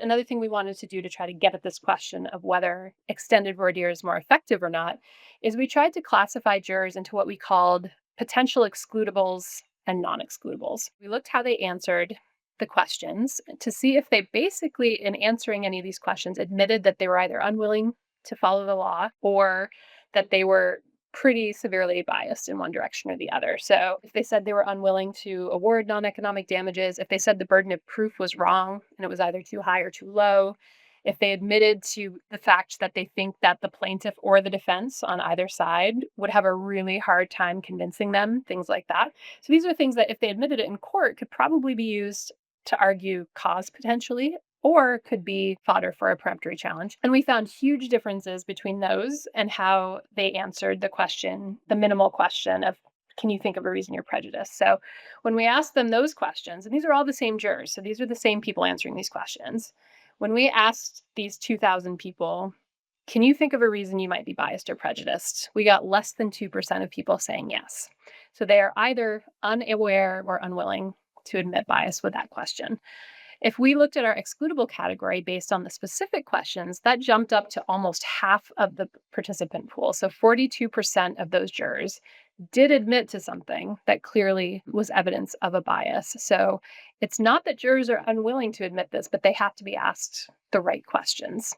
another thing we wanted to do to try to get at this question of whether extended voir dire is more effective or not is we tried to classify jurors into what we called potential excludables and non-excludables. We looked how they answered the questions to see if they basically, in answering any of these questions, admitted that they were either unwilling to follow the law or that they were pretty severely biased in one direction or the other. So if they said they were unwilling to award non-economic damages, if they said the burden of proof was wrong and it was either too high or too low, if they admitted to the fact that they think that the plaintiff or the defense on either side would have a really hard time convincing them, things like that. So these are things that if they admitted it in court could probably be used to argue cause potentially, or could be fodder for a peremptory challenge. And we found huge differences between those and how they answered the question, the minimal question of, can you think of a reason you're prejudiced? So when we asked them those questions, and these are all the same jurors, so these are the same people answering these questions. When we asked these 2,000 people, can you think of a reason you might be biased or prejudiced? We got less than 2% of people saying yes. So they are either unaware or unwilling to admit bias with that question. If we looked at our excludable category based on the specific questions, that jumped up to almost half of the participant pool. So 42% of those jurors did admit to something that clearly was evidence of a bias. So it's not that jurors are unwilling to admit this, but they have to be asked the right questions.